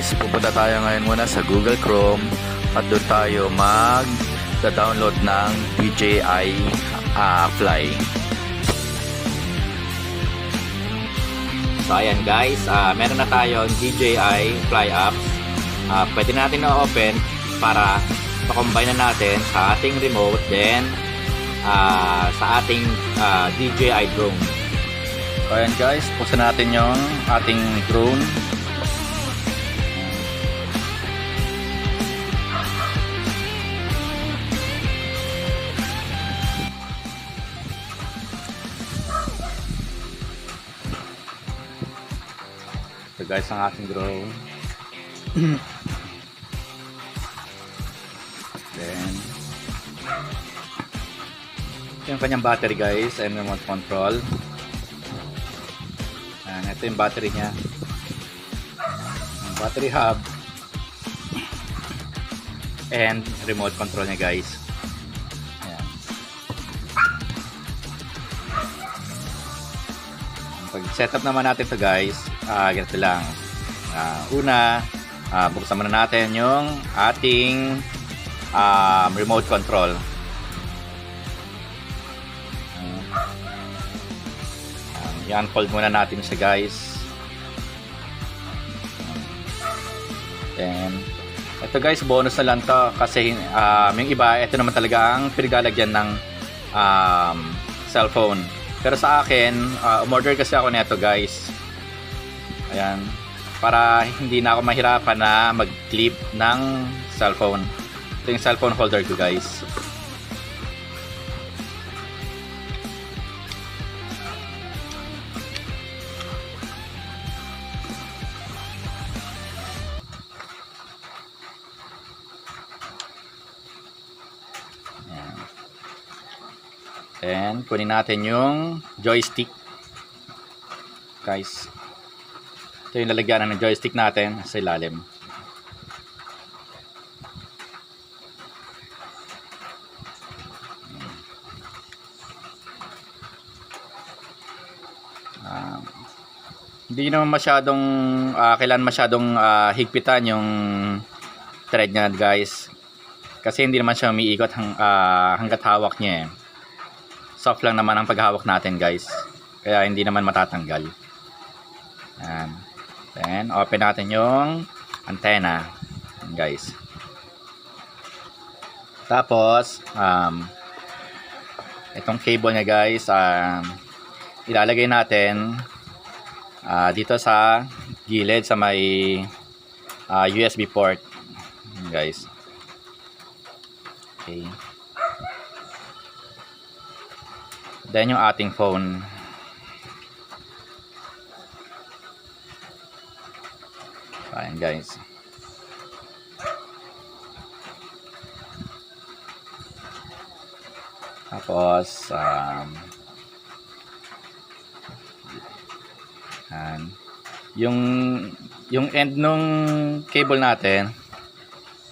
guys, pupunta tayo ngayon muna sa Google Chrome at doon tayo mag-download ng DJI Fly. So ayan guys, meron na tayong DJI Fly apps. Pwede natin na-open para pa-combine na natin sa ating remote, then sa ating DJI drone. So ayan guys, buksan natin yung ating drone. So guys, ang ating drone. Then yung kanyang battery guys, and remote control. And ito yung battery niya, yung battery hub and remote control niya guys. Ayan. Pag setup naman natin to guys, ganito lang. Una, buksan muna natin yung ating remote control. I-unfold muna natin siya guys. Then ito guys, bonus na lang to kasi yung iba, ito naman talaga ang pinagalagyan ng cellphone. Pero sa akin, umorder kasi ako nito guys. Ayan, para hindi na ako mahirapan na mag-clip ng cellphone. Ito yung cellphone holder ko guys. Then kunin natin yung joystick guys. Ito yung lalagyanan ng joystick natin sa ilalim. Hindi naman masyadong kailangan masyadong higpitan yung thread niya guys, kasi hindi naman siya umiikot hanggat hawak niya eh. Soft lang naman ang paghawak natin guys, kaya hindi naman matatanggal. Ayan. Then open natin yung antenna guys. Tapos itong cable niya guys, ilalagay natin dito sa gilid sa may USB port guys. Okay. Then yung ating phone. Ayan guys. Tapos yung end nung cable natin,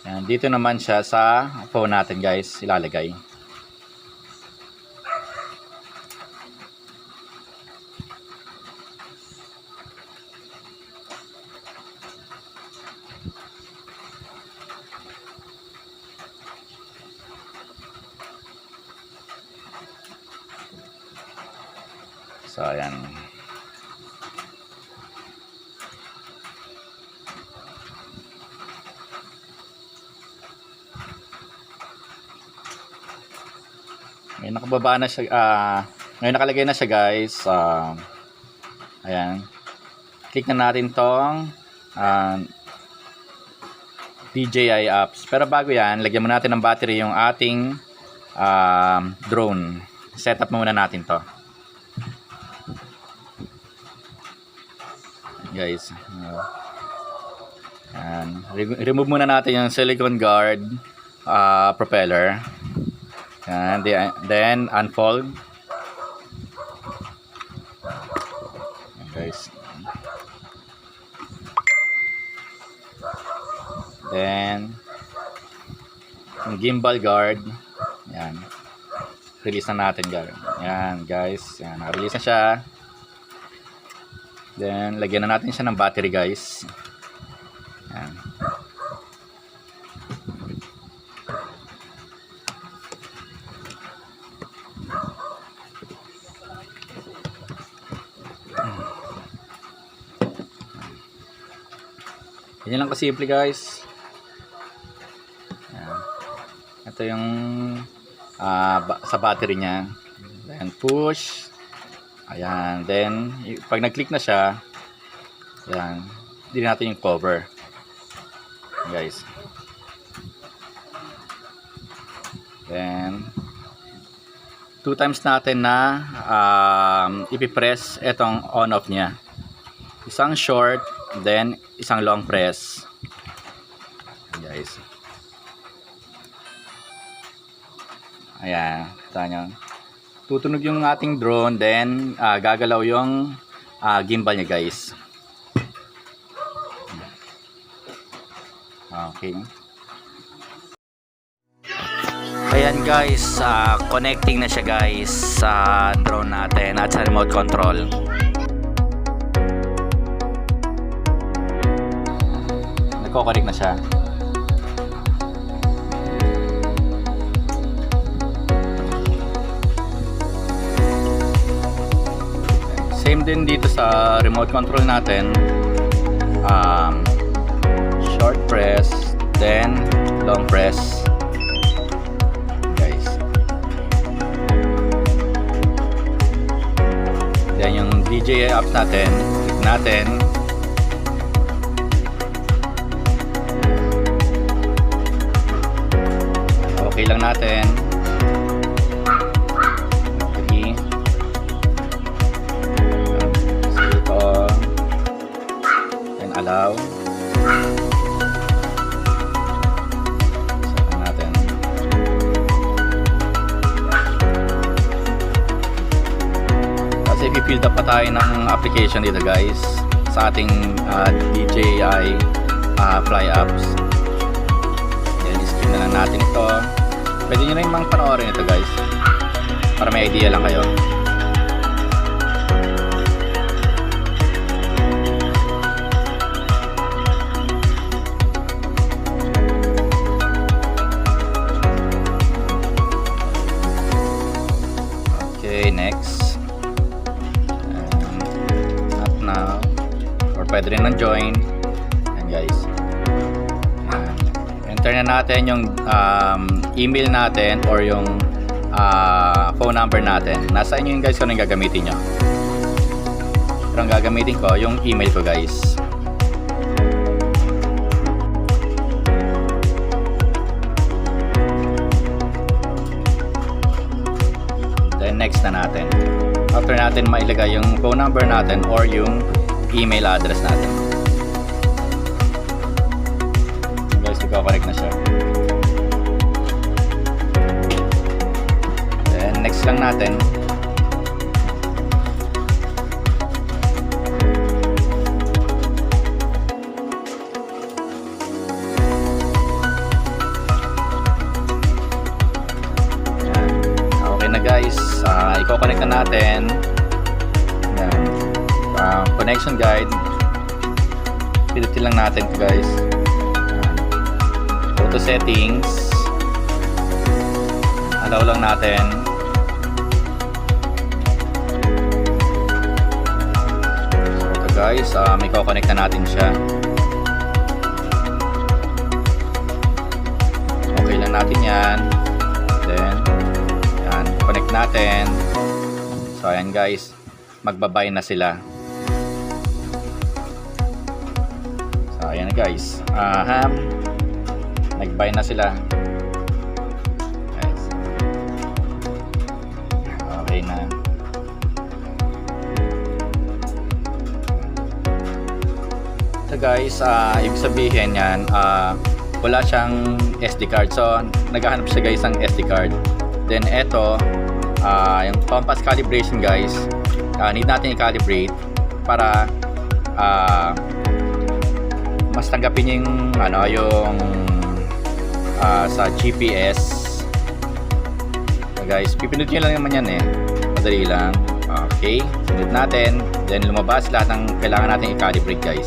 yan, dito naman siya sa phone natin guys, ilalagay. So ayan. Ngayon nakababa na siya, ngayon nakalagay na siya guys. Ayan. Click na natin tong DJI apps. Pero bago yan, lagyan muna natin ng battery yung ating drone. Setup muna natin to guys. Remove muna natin yung silicone guard propeller. And then unfold guys. Then yung gimbal guard, yan, release na natin guys. Yan guys, yan, na-release na siya. Then lagyan na natin siya ng battery guys. Ayan. Yan lang kasimple guys. Ayan. Ito yung sa battery niya. Then push. Ayan. Then pag nag-click na siya, ayan, hindi natin yung cover. Guys. Then 2 times natin na ipipress itong on off niya. Isang short, then isang long press. Guys. Ayan, kita nyo. Tutunog yung ating drone, then gagalaw yung gimbal niya guys. Okay. Ayan guys, connecting na siya guys sa drone natin at sa remote control. Nagko-connect na siya. Same din dito sa remote control natin. Short press, then long press. Guys. Then yung DJI apps natin, click natin. Okay lang natin. Okay. So ito. Then allow. Saan natin. Kasi i-build up pa tayo ng application dito guys sa ating DJI Fly apps. Then skip na lang natin ito. Pwede nyo na yung mga panoorin ito guys para may idea lang kayo. Okay, next. Not now. Or pwede rin ng join. Ayan guys. Enter na natin yung email natin or yung phone number natin. Nasa inyo yung guys kung anong gagamitin nyo. Pero ang gagamitin ko yung email ko guys. Then next na natin. After natin mailagay yung phone number natin or yung email address natin. Guys, nagko-connect na siya. Then next lang natin. Yan. Okay na guys, i-connect na natin. Yan. Connection guide. Pinutin lang natin ito guys. Auto settings, allow lang natin. So ito guys, may connect na natin siya. Okay lang natin yan. Then yan, connect natin. So ayan guys, magbabay na sila. So ayan na guys, nag-buy na sila. Guys. Okay na. So guys, ibig sabihin yan, wala siyang SD card. So naghahanap siya guys ng SD card. Then eto, yung compass calibration guys, need natin i-calibrate para mas tanggapin niya yung yung sa GPS. So guys, pipindot nyo lang naman yan madali lang. Okay, pindot natin, then lumabas lahat ng kailangan natin i-calibrate guys.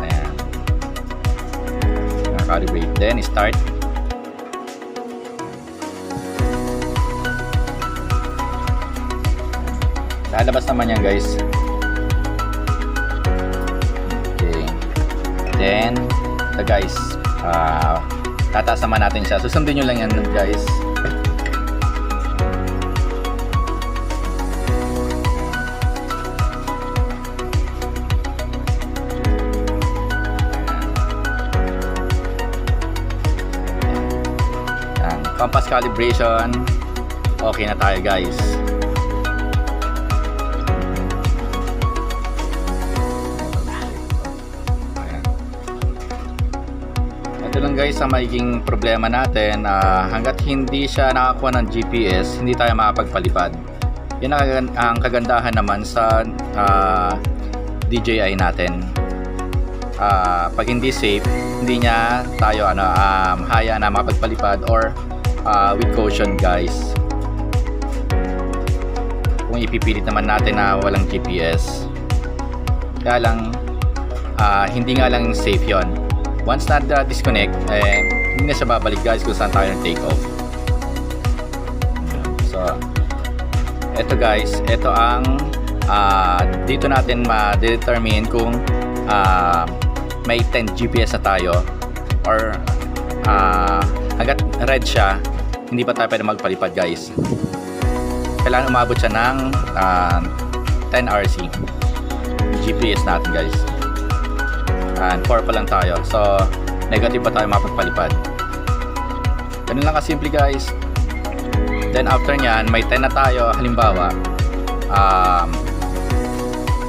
Ayan. Calibrate. Then start. Lalabas naman yan guys. Okay. Then, ito guys. Tataas naman natin siya. Susundin nyo lang yan guys. Compass calibration, okay na tayo guys. Ayan. Ito lang guys ang magiging problema natin. Hanggat hindi siya nakakuha ng GPS, hindi tayo makapagpalipad. Yan ang kagandahan naman sa DJI natin. Pag hindi safe, hindi niya tayo haya na makapagpalipad or with caution guys. Kung ipipilit naman natin na walang GPS, kaya lang hindi nga lang safe yon. Once na disconnect, hindi na siya babalik guys kung saan tayo take off. So eto guys, eto ang dito natin ma-determine kung may 10 GPS na tayo or hanggat red siya, hindi pa tayo pwede magpalipad guys. Kailangan umabot siya ng 10 RC GPS natin guys. And 4 pa lang tayo, so negative pa tayo mapagpalipad. Ganun lang kasimple guys. Then after nyan, may 10 na tayo. Halimbawa,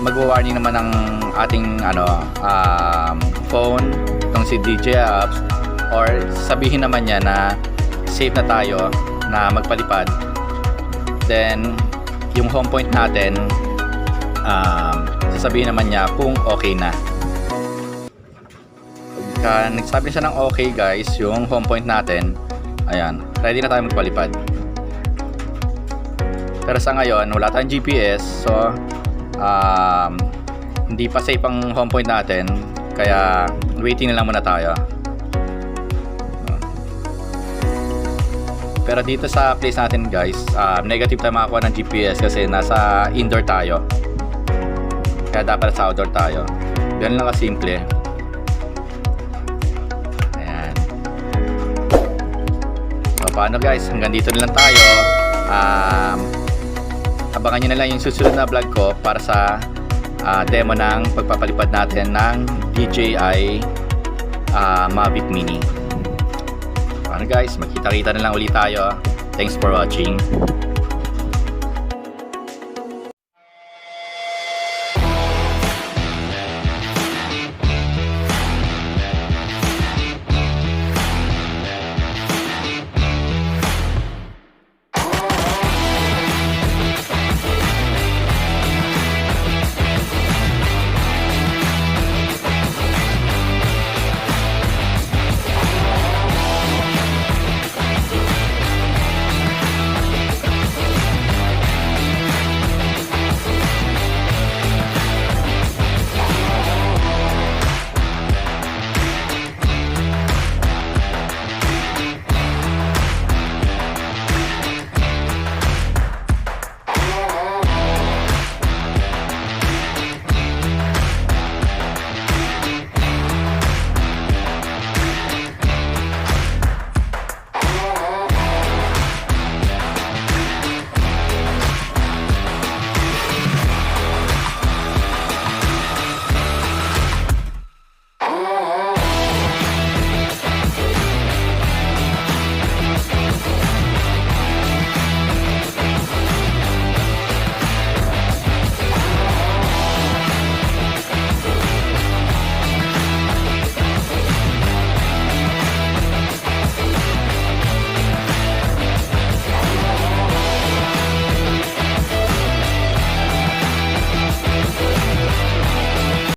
magwa-warning naman ng ating phone, itong si DJI apps, or sabihin naman niya na safe na tayo na magpalipad. Then yung home point natin, sasabihin naman niya kung okay na. Pagka nagsabi siya ng okay guys, yung home point natin, ayan, ready na tayo magpalipad. Pero sa ngayon wala tayong GPS, so hindi pa safe ang home point natin, kaya waiting na lang muna tayo. Pero dito sa place natin guys, negative tayo makakuha ng GPS kasi nasa indoor tayo, kaya dapat sa outdoor tayo. Ganun lang kasimple. Ayan. So paano guys, hanggang dito na lang tayo. Abangan nyo na lang yung susunod na vlog ko para sa demo ng pagpapalipad natin ng DJI Mavic Mini. Ano guys, magkita-kita na lang ulit tayo. Thanks for watching.